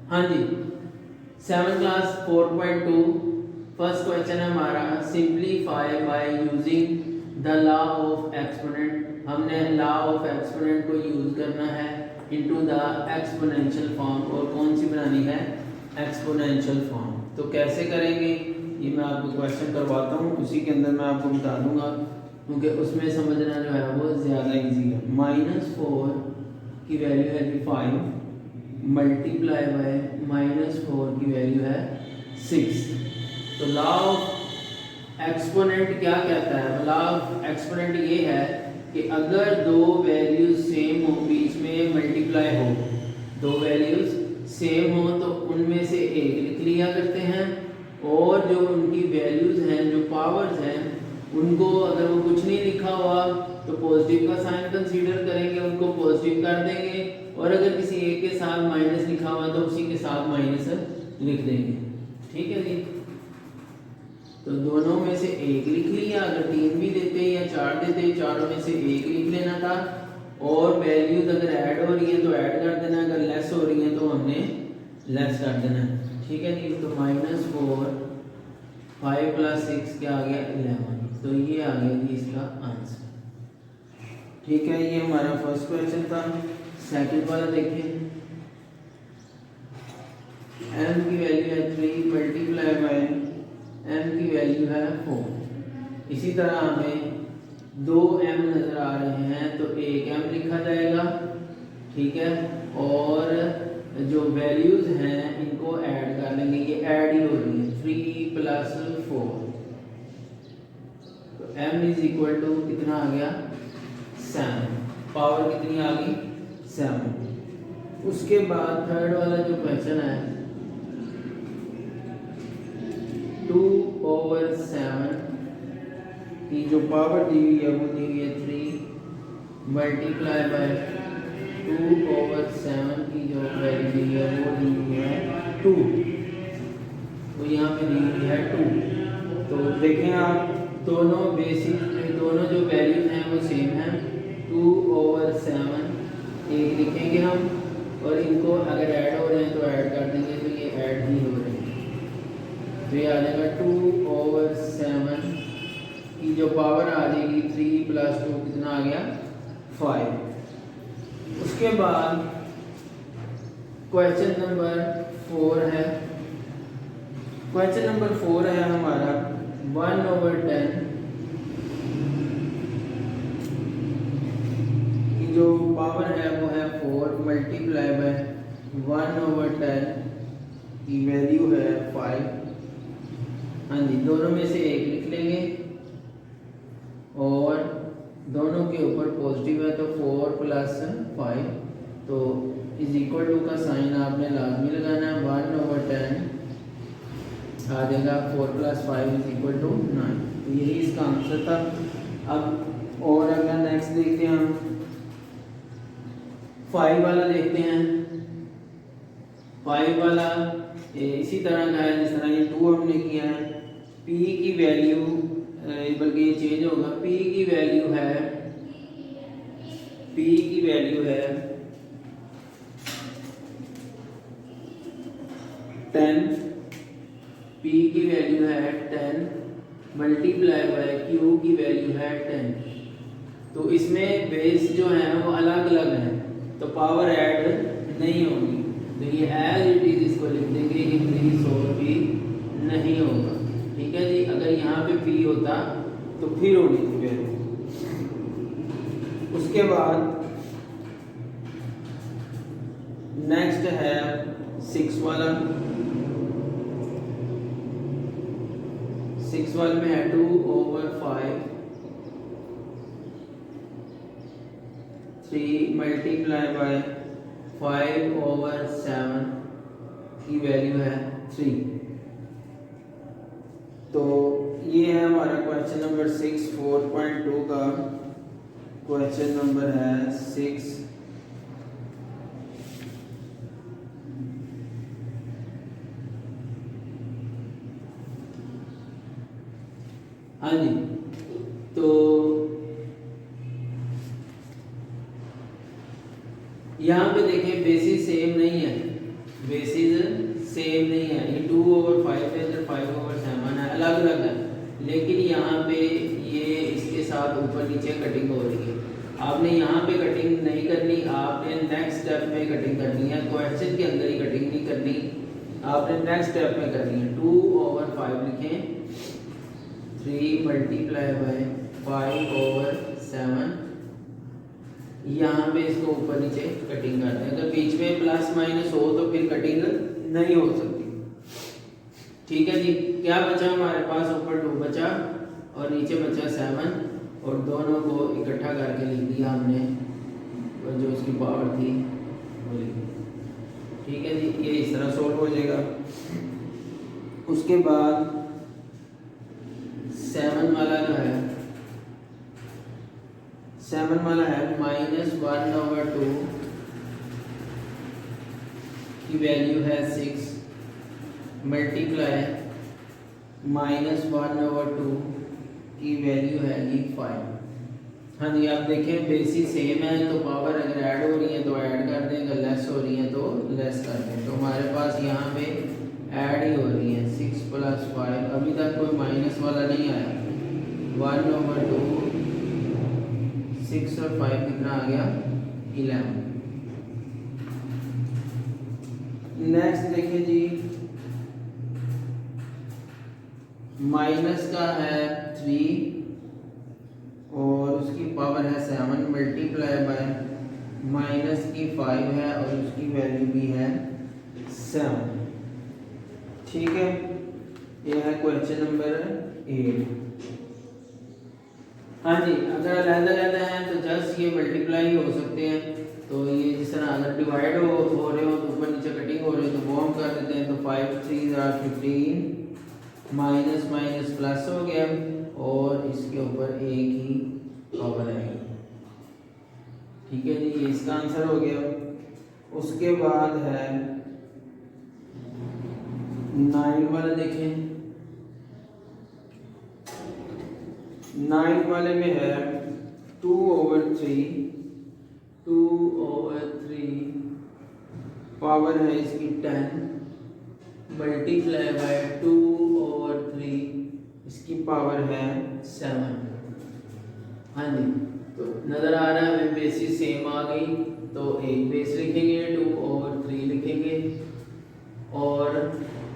हाँ जी, 7 class 4.2 first question है हमारा, simplify by using the law of exponent. हमने लॉ ऑफ एक्सपोनेंट को यूज करना है इनटू द एक्सपोनेंशियल फॉर्म, और कौन सी बनानी है, एक्सपोनेंशियल फॉर्म। तो कैसे करेंगे ये मैं आपको क्वेश्चन करवाता हूँ, उसी के अंदर मैं आपको बता दूंगा, क्योंकि उसमें समझना जो है वो ज़्यादा इजी है। -4 की वैल्यू है 5 मल्टीप्लाई बाय -4 की वैल्यू है 6। तो लॉ ऑफ एक्सपोनेंट क्या कहता है, लॉ ऑफ एक्सपोनेंट ये है कि अगर दो वैल्यूज सेम हो, बीच में मल्टीप्लाई हो, दो वैल्यूज सेम हो तो उनमें से एक लिख लिया करते हैं, और जो उनकी वैल्यूज हैं, जो पावर्स हैं, उनको अगर वो कुछ नहीं लिखा हुआ तो पॉजिटिव का साइन कंसीडर करेंगे, उनको पॉजिटिव कर देंगे, और अगर किसी एक के साथ माइनस लिखा हुआ तो उसी के साथ माइनस लिख देंगे। ठीक है जी, तो दोनों में से एक लिख लिया, अगर 3 भी देते या 4 देते, चारों में से एक लिख लेना था, और वैल्यूज अगर ऐड हो रही है तो ऐड कर देना, अगर लेस हो रही है तो हमने लेस कर देना है। ठीक है जी, तो -4 5 + 6 क्या आ गया 11, तो ये आ गया जी इसका आंसर। ठीक है, ये हमारा फर्स्ट क्वेश्चन था। सेकंड वाला देखिए, m की वैल्यू है 3 मल्टीप्लाई बाय m की वैल्यू है 4। इसी तरह हमें 2 m नज़र आ रहे हैं तो एक m लिखा जाएगा। ठीक है, और जो वैल्यूज़ हैं इनको ऐड कर लेंगे, ये ऐड ही हो रही है, 3 + 4, तो m = कितना आ गया 7, पावर कितनी आ गई 7। उसके बाद थर्ड वाला जो क्वेश्चन है, 2/7 की जो पावर दी हुई है वो दी हुई है 3 मल्टीप्लाई बाय 2/7 की जो वैल्यू दी है वो दी हुई है 2, तो यहाँ पे दी हुई है 2। तो देखें आप, दोनों बेसिक दोनों जो वैल्यूज हैं वो सेम हैं, 2/7 एक लिखेंगे हम, और इनको अगर ऐड हो रहे हैं तो ऐड कर देंगे, तो ये ऐड ही हो रहे हैं, तो ये आ जाएगा 2/7 की जो पावर आ जाएगी 3 + 2 कितना आ गया 5। उसके बाद क्वेश्चन नंबर 4 है, क्वेश्चन नंबर 4 है हमारा 1/10 की जो पावर है वो है 4 मल्टीप्लाई बाय 1/10 की वैल्यू है 5। हाँ जी, दोनों में से एक लिख लेंगे, और दोनों के ऊपर पॉजिटिव है तो 4 + 5, तो = का साइन आपने लाजमी लगाना है। 1/10 आ जाएगा 4 + 5 = 9, तो यही इसका आंसर था। अब और अगला नेक्स्ट देखते हैं हम, 5 वाला देखते हैं। 5 वाला इसी तरह का है जिस तरह ये 2 हमने किया है। p की वैल्यू, बल्कि ये चेंज होगा, p की वैल्यू है 10, p की वैल्यू है 10 मल्टीप्लाई बाय q की वैल्यू है 10। तो इसमें बेस जो है वो अलग अलग है, तो पावर ऐड नहीं होगी, तो ये एज इट इज इसको लिख देंगे, इंक्रीज और भी नहीं होगा। ठीक है जी, अगर यहाँ पे p होता तो फिर होनी थी वैल्यू। उसके बाद नेक्स्ट है 6 वाला, 6 वाले में है 2/5 3 मल्टीप्लाई बाय 5/7 की वैल्यू है 3। तो ये है हमारा क्वेश्चन नंबर 6, 4.2 का क्वेश्चन नंबर है 6। हाँ जी, तो यहाँ पे देखें बेसिस सेम नहीं है, बेसिस नीचे कटिंग हो रही है। आपने यहाँ पे कटिंग नहीं करनी, आपने नेक्स्ट स्टेप में कटिंग करनी है। क्वेश्चन के अंदर ही कटिंग नहीं करनी, आपने नेक्स्ट स्टेप में करनी है। 2/5 लिखें, 3 मल्टीप्लाई बाय 5/7। यहाँ पे इसको ऊपर नीचे कटिंग करते हैं। अगर बीच में प्लस माइनस हो तो फिर कटिंग नहीं हो सकती। ठीक है जी, क्या बचा हमारे पास? ऊपर 2 बचा और नीचे बचा 7, और दोनों को इकट्ठा करके लिख दिया हमने, और जो उसकी पावर थी वो लिख दी। ठीक है जी, ये इस तरह सॉल्व हो जाएगा। उसके बाद 7 वाला जो है, 7 वाला है -1/2 की वैल्यू है 6 मल्टीप्लाई -1/2 की वैल्यू है जी 5। हाँ जी, आप देखें बेसिस सेम है, तो पावर अगर ऐड हो रही है तो ऐड कर दें, अगर लेस हो रही है तो लेस कर दें। तो हमारे पास यहाँ पे ऐड ही हो रही है 6 + 5, अभी तक कोई माइनस वाला नहीं आया। 1/2, 6 और 5 कितना आ गया? 11। नेक्स्ट देखिए जी, माइनस का है 3 और उसकी पावर है 7 मल्टीप्लाई बाय माइनस की 5 है और उसकी वैल्यू भी है 7। ठीक है, ये है क्वेश्चन नंबर 8। हाँ जी, अगर अलग-अलग हैं तो जस्ट ये मल्टीप्लाई हो सकते हैं। तो ये जिस तरह अगर डिवाइड हो रहे हो तो ऊपर नीचे कटिंग हो रही है तो वो हम कर देते हैं। तो 5 3 = 15, माइनस माइनस प्लस हो गया और इसके ऊपर एक ही पावर आएगी। ठीक है जी, ये इसका आंसर हो गया। उसके बाद है 9 वाला देखें, 9 वाले में है 2/3, 2/3 पावर है इसकी 10 मल्टीप्लाई बाय 2/3 इसकी पावर है 7। हाँ जी, तो नज़र आ रहा है हमें बेसिस सेम आ गई, तो एक बेस लिखेंगे, 2/3 लिखेंगे और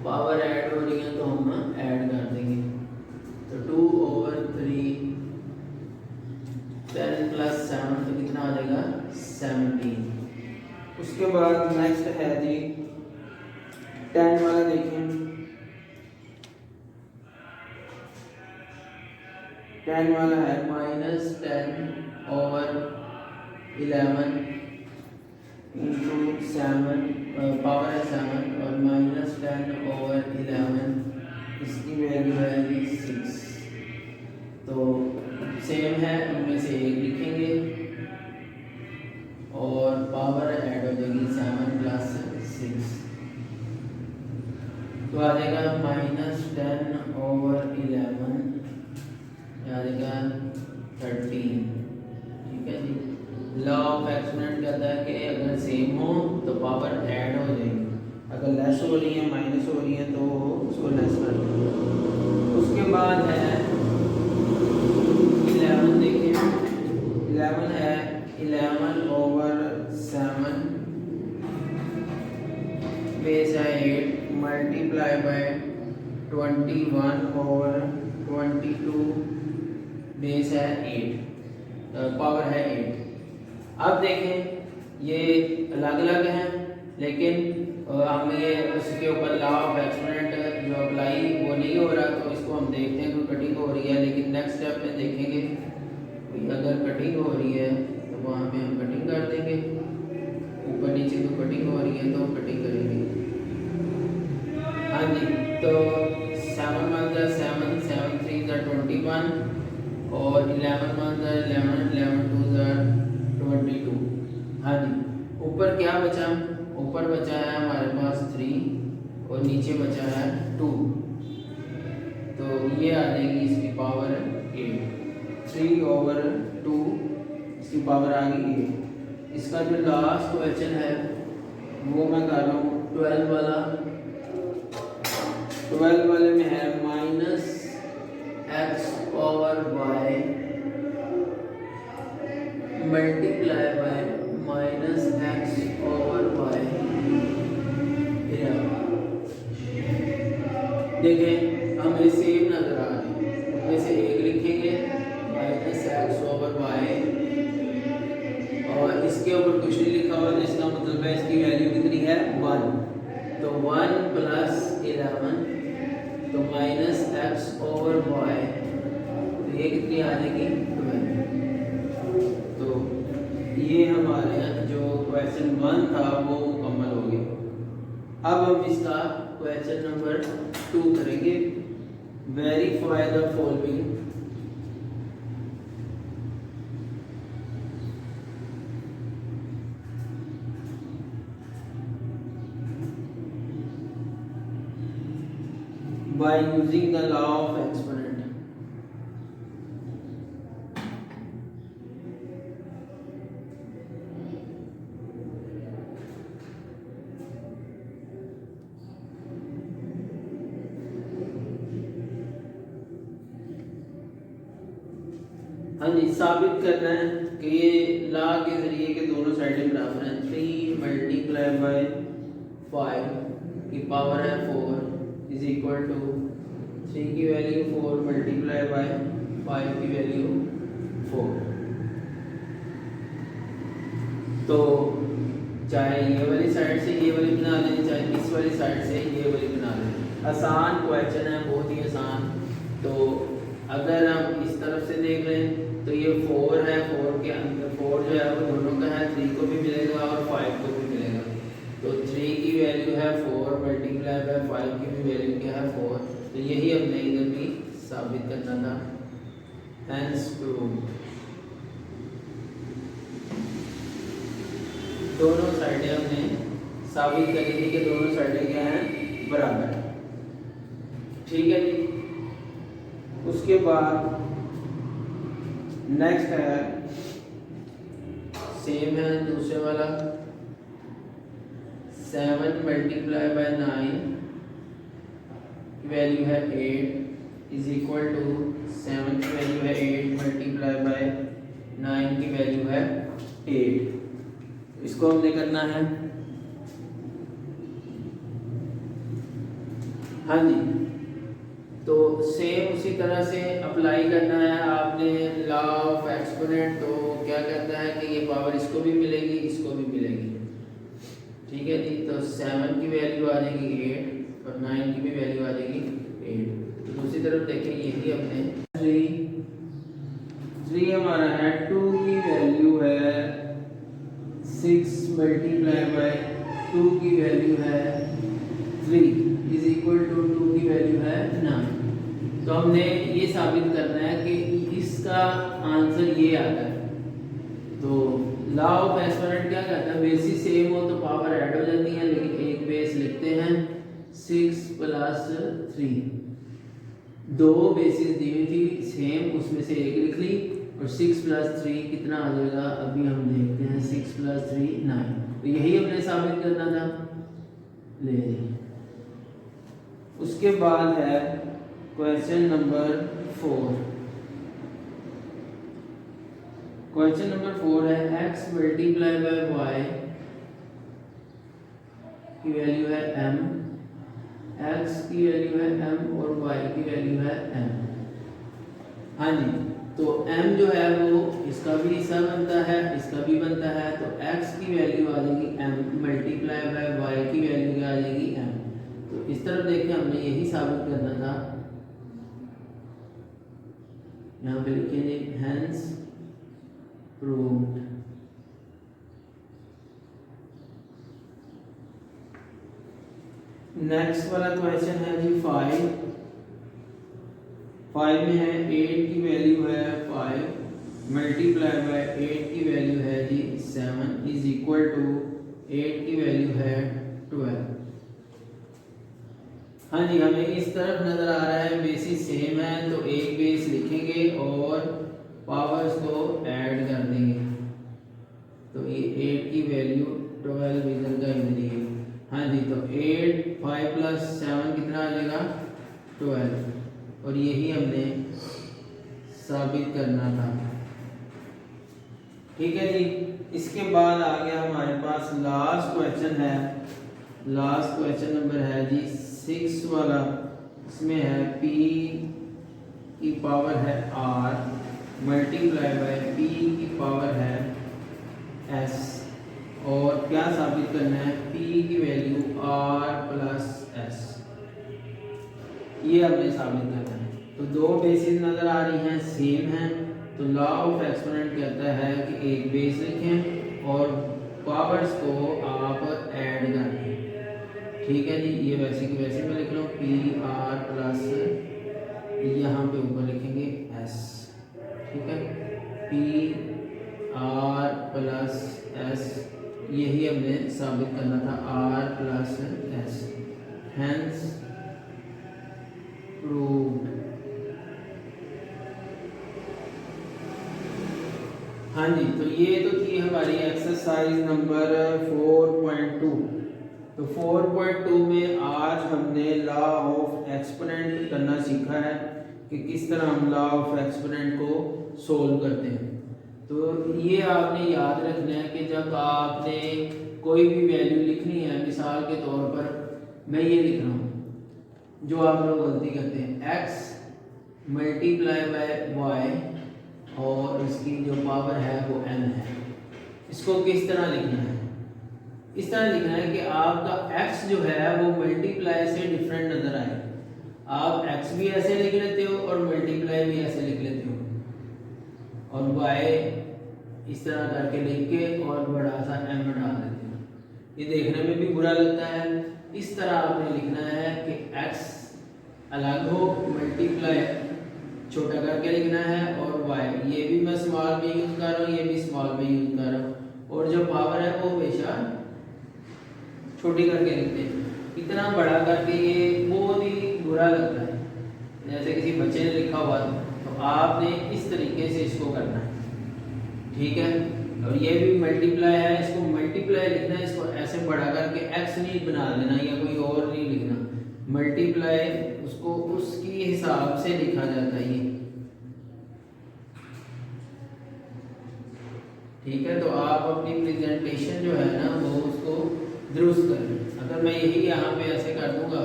पावर ऐड हो रही है तो हम ऐड कर देंगे। तो 2/3 10 + 7 तो कितना आ जाएगा? 17। उसके बाद नेक्स्ट है जी 10 वाला देखें, 10 वाला है -10/11 × 7 पावर है 7 और -10/11 इसकी वैल्यू है 6। तो सेम है, उनमें से एक लिखेंगे और पावर ऐड हो जाएगी 7 + 6 तो आ जाएगा -10/11 आ जाएगा 13। ठीक है जी, लॉ ऑफ एक्सपोनेंट कहता है कि अगर सेम हो तो पावर ऐड हो जाएगी, अगर लेस हो रही है माइनस हो रही है तो उसको लेस कर दो। उसके बाद है 11 देखिए, 11 है 11/7 बेस है 8 मल्टीप्लाई बाय 21/22 बेस है 8 पावर है 8। अब देखें ये अलग अलग हैं, लेकिन हम ये उसके ऊपर लॉ ऑफ एक्सपोनेंट जो अप्लाई वो नहीं हो रहा, तो इसको हम देखते हैं कोई कटिंग हो रही है। लेकिन नेक्स्ट स्टेप में देखेंगे कोई अगर कटिंग हो रही है तो वहाँ पे हम कटिंग कर देंगे, ऊपर नीचे को कटिंग हो रही है तो कटिंग करेंगे। हाँ जी, तो 7 × 7 7 3 = 21 और 11 × 11 11 2 = 22। हाँ जी, ऊपर क्या बचा? ऊपर बचा है हमारे पास 3 और नीचे बचा है 2, तो ये आ जाएगी इसकी पावर 8। 3/2 इसकी पावर आ गई 8। इसका जो लास्ट क्वेश्चन है वो मैं कर रहा हूँ 12 वाला। 12 वाले में है -x/y देखें हमें सेम नजर आ रही है, उनमें से एक लिखेंगे -x/y और इसके ऊपर कुछ नहीं लिखा हुआ, तो इसका मतलब है इसकी वैल्यू कितनी है 1। तो 1 + 11 तो -x/y, तो ये कितनी आ जाएगी 12। तो ये हमारे जो क्वेश्चन 1 था वो मुकम्मल हो गया। अब हम इसका क्वेश्चन नंबर 2 करेंगे। Verify the following. by using the law of exponent। हाँ जी, साबित करना है कि ये लॉ के जरिए के दोनों साइडें बराबर हैं। 3 × 5 की पावर है 4 इज इक्वल टू 3 की वैल्यू 4 × 5 की वैल्यू 4। तो चाहे ये वाली साइड से ये वाली बना लें, चाहे इस वाली साइड से ये वाली बना लें। आसान क्वेश्चन है, बहुत ही आसान। तो अगर हम इस तरफ से देख लें तो ये 4 है, 4 के अंदर 4 जो है वो दोनों का है, 3 को भी मिलेगा और 5 को भी मिलेगा। तो 3 की वैल्यू है 4 × 5 की भी वैल्यू क्या है 4। तो यही हमने इधर भी साबित करना था। Hence proved. दोनों साइडें हमने साबित करी थी कि दोनों साइडें क्या हैं बराबर। ठीक है जी। उसके बाद नेक्स्ट है, सेम है दूसरे वाला। 7 × 9 वैल्यू है 8 इज इक्वल टू 7 की वैल्यू है 8 × 9 की वैल्यू है 8। इसको हमने करना है। हाँ जी, तो सेम उसी तरह से अप्लाई करना है आपने लॉ ऑफ एक्सपोनेंट। तो क्या कहता है कि ये पावर इसको भी मिलेगी, इसको भी मिलेगी। ठीक है जी। तो 7 की वैल्यू आ जाएगी 8 और 9 की भी वैल्यू आ जाएगी 8। तो दूसरी तरफ देखें, यही अपने 3 हमारा है, 2 की वैल्यू है 6 × 2 की वैल्यू है 3 इज इक्वल टू 2 की वैल्यू है 9। तो हमने ये साबित करना है कि इसका आंसर ये आता है। तो लॉ ऑफ एक्सपोनेंट क्या कहता है, बेसिस सेम हो तो पावर ऐड हो जाती है, लेकिन एक बेस लिखते हैं 6 + 3। 2 बेसिस दी हुई थी सेम, उसमें से एक लिख ली और 6 + 3 कितना आ जाएगा अभी हम देखते हैं। 6 + 3 9। तो यही हमने साबित करना था। ले उसके बाद है क्वेश्चन नंबर 4। क्वेश्चन नंबर 4 है x × y की वैल्यू है m, x की वैल्यू है m और y की वैल्यू है m। हाँ जी, तो m जो है वो इसका भी हिस्सा बनता है, इसका भी बनता है। तो x की वैल्यू आ जाएगी m × y की वैल्यू क्या आ जाएगी m। तो इस तरफ देखें, हमने यही साबित करना था। यहाँ पे लिखेंगे हेंस प्रूव्ड। नेक्स्ट वाला क्वेश्चन है जी 5 में है 8 की वैल्यू है 5 × 8 की वैल्यू है जी 7 इज इक्वल टू 8 की वैल्यू है 12। हाँ जी, हमें इस तरफ नजर आ रहा है बेसिस सेम है, तो एक बेस लिखेंगे और पावर्स को ऐड कर देंगे। तो ये 8 की वैल्यू 12 इधर का इधर ही है। हाँ जी, तो 8 5 + 7 कितना आ जाएगा 12। और यही हमने साबित करना था। ठीक है जी। इसके बाद आ गया हमारे पास लास्ट क्वेश्चन है। लास्ट क्वेश्चन नंबर है जी 6 वाला। इसमें है p की पावर है r मल्टीप्लाई बाय p की पावर है s, और क्या साबित करना है, p की वैल्यू r प्लस s, ये हमने साबित करना है। तो दो बेसिस नज़र आ रही हैं, सेम हैं, तो लॉ ऑफ एक्सपोनेंट कहता है कि एक बेस लिखें और पावर्स को आप ऐड कर दें। ठीक है जी, ये वैसे की वैसे मैं लिख लूँ पी आर प्लस, यहाँ पे ऊपर लिखेंगे एस। ठीक है, पी आर प्लस एस, यही हमने साबित करना था, R plus S, hence proved. हाँ जी, तो ये तो थी हमारी एक्सरसाइज नंबर 4.2। तो 4.2 में आज हमने लॉ ऑफ एक्सपोनेंट करना सीखा है कि किस तरह हम लॉ ऑफ एक्सपोनेंट को सोल्व करते हैं। तो ये आपने याद रखना है कि जब आपने कोई भी वैल्यू लिखनी है, मिसाल के तौर पर मैं ये लिख रहा हूँ, जो आप लोग गलती करते हैं, x मल्टीप्लाई बाय वाई और इसकी जो पावर है वो n है। इसको किस तरह लिखना है, इस तरह लिखना है कि आपका x जो है वो मल्टीप्लाई से डिफरेंट नजर आए। आप x भी ऐसे लिख लेते हो और मल्टीप्लाई भी ऐसे लिख लेते हो, और y इस तरह करके लिख के और बड़ा सा m डाल देते हो, ये देखने में भी बुरा लगता है। इस तरह आपने लिखना है कि x अलग हो, मल्टीप्लाई छोटा करके लिखना है, और y ये भी मैं स्मॉल में यूज कर रहा हूँ, ये भी स्मॉल में यूज कर रहा हूँ, और जो पावर है वो हमेशा छोटी करके लिखते हैं। इतना बड़ा करके ये बहुत ही बुरा लगता है, जैसे किसी बच्चे ने लिखा हुआ, तो आपने इस तरीके से इसको करना है। ठीक है, और ये भी मल्टीप्लाई है, इसको मल्टीप्लाई लिखना है, इसको ऐसे बड़ा करके x नहीं बना देना या कोई और नहीं लिखना, मल्टीप्लाई उसको उसकी हिसाब से लिखा जाता है ये। ठीक है, तो आप अपनी प्रेजेंटेशन जो है ना वो उसको दुरुस्त करें। अगर मैं यही यहाँ पे ऐसे कर दूंगा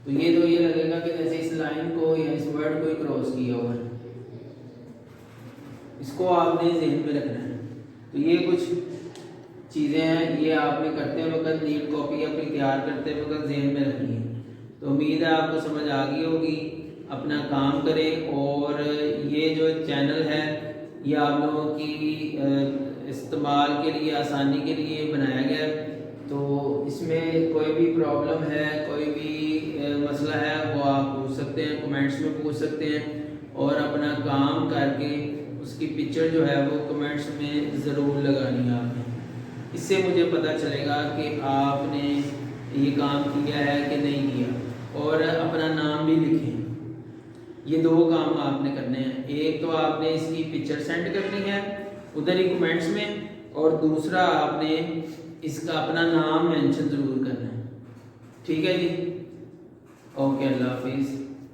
तो ये लगेगा कि जैसे इस लाइन को या इस वर्ड को ही क्रॉस किया हुआ है। इसको आपने ज़हन में रखना है। तो ये कुछ चीज़ें हैं, ये आपने करते वक्त नीट कॉपी अपनी तैयार करते वक्त ज़हन में रखनी है। तो उम्मीद है आपको समझ आ गई होगी। अपना काम करें, और ये जो चैनल है ये आप लोगों की इस्तेमाल के लिए, आसानी के लिए बनाया गया। तो इसमें कोई भी प्रॉब्लम है, कोई भी मसला है, वो आप पूछ सकते हैं, कमेंट्स में पूछ सकते हैं, और अपना काम करके उसकी पिक्चर जो है वो कमेंट्स में ज़रूर लगानी है आपने। इससे मुझे पता चलेगा कि आपने ये काम किया है कि नहीं किया, और अपना नाम भी लिखें। ये दो काम आपने करने हैं, एक तो आपने इसकी पिक्चर सेंड करनी है उधर ही कमेंट्स में, और दूसरा आपने इसका अपना नाम मेंशन ज़रूर करना है। ठीक है जी, ओके, अल्लाह हाफिज़।